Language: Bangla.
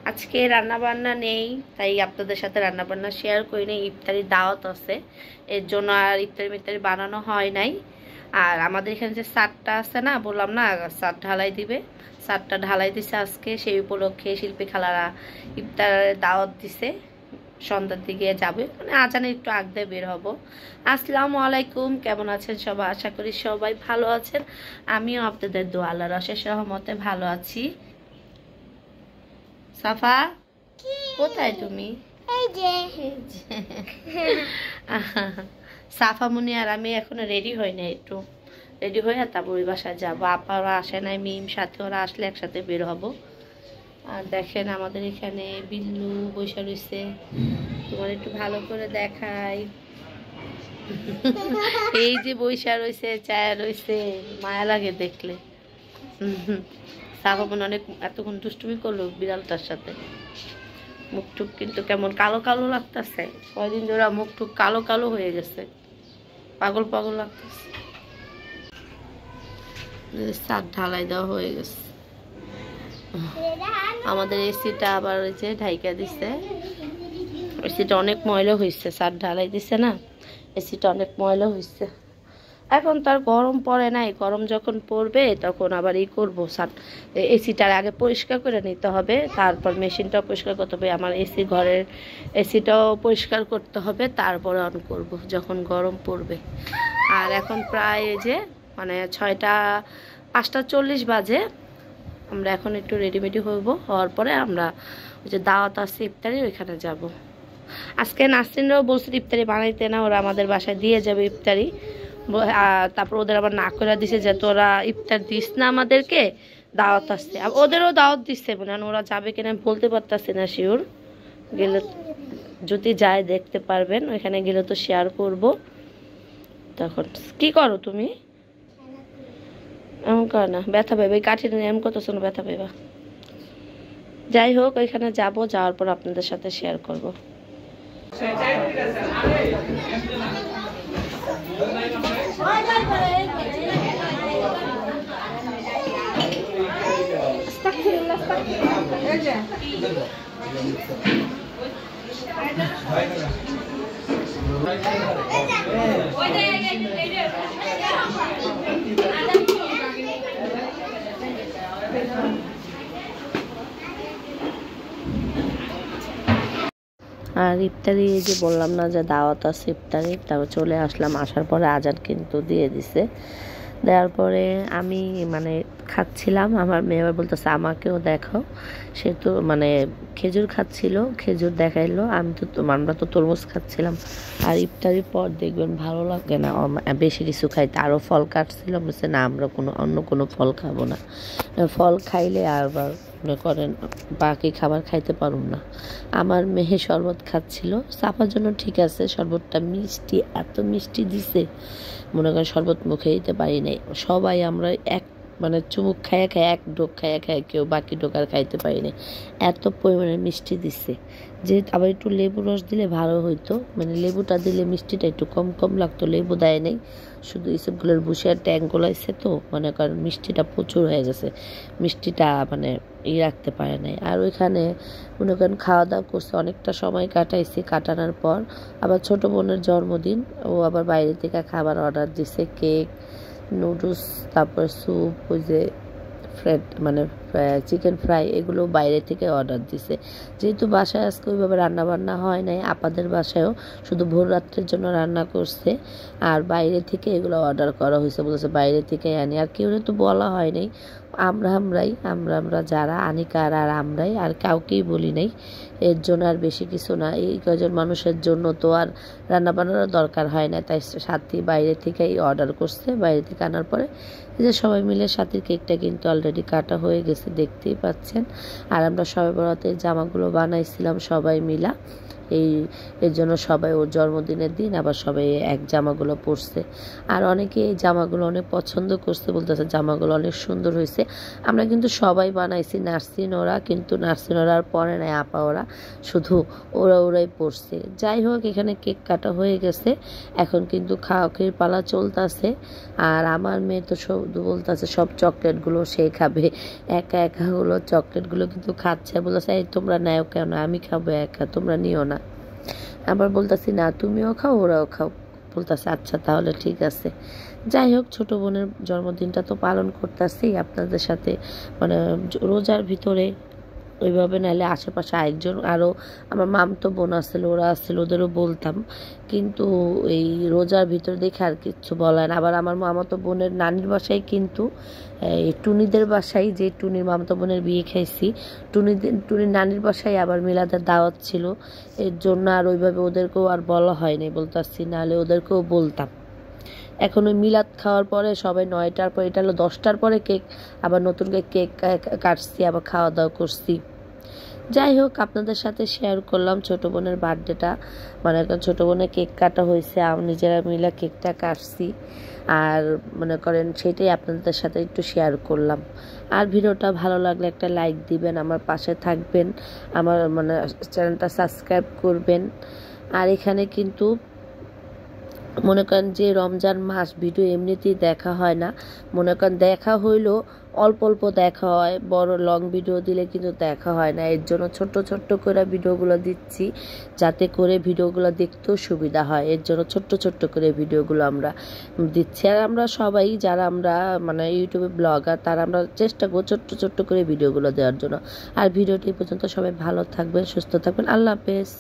আজকে রান্না বান্না নেই, তাই আপনাদের সাথে রান্না বান্না শেয়ার করি নাই। ইফতারি দাওয়াত আছে, এর জন্য আর ইফতারি বানানো হয় নাই। আর আমাদের এখানে যে ছাদটা আছে না, বললাম না ছাদ ঢালাই দিবে, ছাদটা ঢালাই দিছে আজকে। সেই উপলক্ষে শিল্পী খালারা ইফতারের দাওয়াত দিছে। সন্ধ্যার দিকে যাবে, মানে আজানের একটু আগ দিয়ে বের হবো। আসসালামু আলাইকুম, কেমন আছেন সবাই? আশা করি সবাই ভালো আছেন। আমিও আপনাদের দোয়া আল্লাহর অশেষ রহমতে ভালো আছি। সাফা, কোথায় তুমি? সাফা মুনি আর আমি এখনো রেডি হই না, একটু রেডি হয়ে তারপর ওই বাসায় যাবো। আপারা আসে নাই, মিম সাথে, ওরা আসলে একসাথে বের হব। আর দেখেন আমাদের এখানে বিল্লু বৈশা রয়েছে, তোমার একটু ভালো করে দেখাই। এই যে বৈশা রয়েছে, চায়া রয়েছে, মায়া লাগে দেখলে। সাফা মনে অনেক এতক্ষণ দুষ্টুমি করলো বিড়ালটার সাথে। মুখ টুক কিন্তু কেমন কালো কালো লাগতেছে, কয়দিন ধরে মুখ টুক কালো কালো হয়ে গেছে, পাগল পাগল লাগতেছে। ছাদ ঢালাই দেওয়া হয়ে গেছে। আমাদের এসিটা আবার ওই যে ঢাইকা দিছে, এসিটা অনেক ময়লা হয়েছে, ছাদ ঢালাই দিছে না, এসিটা অনেক ময়লা হয়েছে। এখন তো আর গরম পড়ে নাই, গরম যখন পড়বে তখন আবার করবো, এসিটার আগে পরিষ্কার করে নিতে হবে, তারপর মেশিনটাও পরিষ্কার করতে হবে। আমার এসি ঘরের এসিটাও পরিষ্কার করতে হবে, তারপরে অন করব যখন গরম পড়বে। আর এখন প্রায় যে মানে 5:40 বাজে। আমরা এখন একটু রেডিমেডি হওয়ার পরে আমরা ওই যে দাওয়াত আছে ইফতারি, ওইখানে যাব। আজকে নাসরিনরাও বলছে ইফতারি বানাইতে না, ওরা আমাদের বাসায় দিয়ে যাবে ইফতারি। তারপর ওদের আবার না করে দিছে যে তোরা ইফতার দিস না আমাদেরকে, দাওয়াত আসছে। ওদেরও দাওয়াত দিচ্ছে, মানে ওরা যাবে কিনা বলতে পারতাছি না শিওর। গেলে যদি যায় দেখতে পারবেন, ওইখানে গেলে তো শেয়ার করব। তখন কি করো তুমি? এমন কর না, ব্যথা পাইবে, কাঠি এমন কত শোনো, ব্যথা পাইবা। যাই হোক, ওইখানে যাব, যাওয়ার পর আপনাদের সাথে শেয়ার করব। আর ইফতারি এই যে বললাম না যে দাওয়াত আছে ইফতারি, তারপর চলে আসলাম। আসার পরে আজান কিন্তু দিয়ে দিছে। দেওয়ার পরে আমি মানে খাচ্ছিলাম, আমার মেয়ে আবার বলতেছে আমাকেও দেখাও। সে তো মানে খেজুর খাচ্ছিল, খেজুর দেখাইলো। আমরা তো তরমুজ খাচ্ছিলাম। আর ইফতারির পর দেখবেন ভালো লাগে না বেশি কিছু খাইতে, আরও ফল কাটছিল। বলছে না, আমরা অন্য কোনো ফল খাবো না, ফল খাইলে আবার মনে করেন বাকি খাবার খাইতে পারুম না। আমার মেয়ে শরবত খাচ্ছিল, সাফার জন্য ঠিক আছে, শরবতটা মিষ্টি, এত মিষ্টি দিছে মনে করেন শরবত মুখে দিতে পারি নাই। সবাই আমরা মানে চুমুক খাইয়া এক ঢোক খাইয়া কেউ বাকি ঢোক আর খাইতে পারি নাই, এত পরিমাণে মিষ্টি দিচ্ছে। যে আবার একটু লেবু রস দিলে ভালো হইতো, মানে লেবুটা দিলে মিষ্টিটা একটু কম কম লাগতো। লেবু দেয় নাই, শুধু ইসবগুলোর বসিয়ার ট্যাঙ্ক গোলাইছে, তো মনে করেন মিষ্টিটা প্রচুর হয়ে গেছে, মিষ্টিটা মানে রাখতে পারে নাই। আর ওইখানে মনে করেন খাওয়া দাওয়া করছে, অনেকটা সময় কাটাইছি। কাটানোর পর আবার ছোট বোনের জন্মদিন, ও আবার বাইরে থেকে খাবার অর্ডার দিছে, কেক, নুডলস, তারপর স্যুপ, ওই যে মানে চিকেন ফ্রাই, এগুলো বাইরে থেকে অর্ডার দিছে। যেহেতু বাসায় আজকে ওইভাবে রান্নাবান্না হয় নাই, আপাদের বাসায়ও শুধু ভোর রাত্রের জন্য রান্না করছে, আর বাইরে থেকে এগুলো অর্ডার করা হয়েছে, বলেছে বাইরে থেকে আনি। আর কেউ তো বলা হয় নাই, আমরা যারা আনিকার আর আমরাই, আর কাউকেই বলি নাই। এর জন্য আর বেশি কিছু না, এই কয়জন মানুষের জন্য তো আর রান্না বান্নার দরকার হয় না, তাই সাথী বাইরে থেকেই অর্ডার করছে। বাইরে থেকে আনার পরে এই যে সবাই মিলে সাথীর কেকটা কিন্তু অলরেডি কাটা হয়ে গেছে, দেখতেই পাচ্ছেন। আর আমরা সবাই বরাতের জামাগুলো বানাইছিলাম সবাই মিলা, এর জন্য সবাই ওর জন্মদিনের দিন আবার সবাই এক জামাগুলো পরছে। আর অনেকে এই জামাগুলো অনেক পছন্দ করছে, বলতেছে জামাগুলো অনেক সুন্দর হয়েছে। আমরা কিন্তু সবাই বানাইছি, নার্সিন ওরা কিন্তু নার্সিন ওরা আর পরে নাই, আপা ওরা শুধু ওরাই পরছে। যাই হোক, এখানে কেক কাটা হয়ে গেছে, এখন কিন্তু খাওয়া খেয়ে পালা চলতেছে। আর আমার মেয়ে তো সব বলতেছে সব চকলেটগুলো সে খাবে, একা একা হলো চকলেটগুলো কিন্তু খাচ্ছে, বলতেছে এই তোমরা নেও কেন, আমি খাবো একা, তোমরা নিও না। আবার বলতেছি না তুমিও খাও ওরাও খাও, বলতেছে আচ্ছা তাহলে ঠিক আছে। যাই হোক, ছোটো বোনের জন্মদিনটা তো পালন করতেছি আপনাদের সাথে, মানে রোজার ভিতরে ওইভাবে, নাহলে আশেপাশে আরেকজন আরও আমার মামতো বোন আসছিল, ওরা আসছিল, ওদেরও বলতাম, কিন্তু এই রোজার ভিতর দেখে আর কিচ্ছু বলে না। আবার আমার মামাতো বোনের নানির বাসায় কিন্তু এই টুনিদের বাসায়, যে টুনির মামাতো বোনের বিয়ে খাইছি, টুনির নানির বাসায় আবার মিলাদের দাওয়াত ছিল, এর জন্য আর ওইভাবে ওদেরকেও আর বলা হয়নি, বলতেছি, নাহলে ওদেরকেও বলতাম। এখন ওই মিলাদ খাওয়ার পরে সবাই 9টার পর, এটা হলো 10টার পরে কেক, আবার নতুন কেক কাটছি, আবার খাওয়া দাওয়া করছি। যাই হোক, আপনাদের সাথে শেয়ার করলাম ছোটো বোনের বার্থডেটা, মানে ছোটো বোনের কেক কাটা হয়েছে, আমি নিজেরা মিলে কেকটা কাটছি, আর মনে করেন সেটাই আপনাদের সাথে একটু শেয়ার করলাম। আর ভিডিওটা ভালো লাগলে একটা লাইক দিবেন, আমার পাশে থাকবেন, আমার মানে চ্যানেলটা সাবস্ক্রাইব করবেন। আর এখানে কিন্তু মনে করেন যে রমজান মাস ভিডিও এমনিতেই দেখা হয় না, মনে করেন দেখা হইলেও অল্প অল্প দেখা হয়, বড় লং ভিডিও দিলে কিন্তু দেখা হয় না। এর জন্য ছোট্ট ছোট্ট করে ভিডিওগুলো দিচ্ছি, যাতে করে ভিডিওগুলো দেখতেও সুবিধা হয়, এর জন্য ছোট্ট ছোট্ট করে ভিডিওগুলো আমরা দিচ্ছি। আর আমরা সবাই যারা আমরা মানে ইউটিউবে ব্লগার, তারা আমরা চেষ্টা করি ছোট্ট ছোট্ট করে ভিডিওগুলো দেওয়ার জন্য। আর ভিডিওটি পর্যন্ত সবাই ভালো থাকবেন, সুস্থ থাকবেন, আল্লাহ হাফেজ।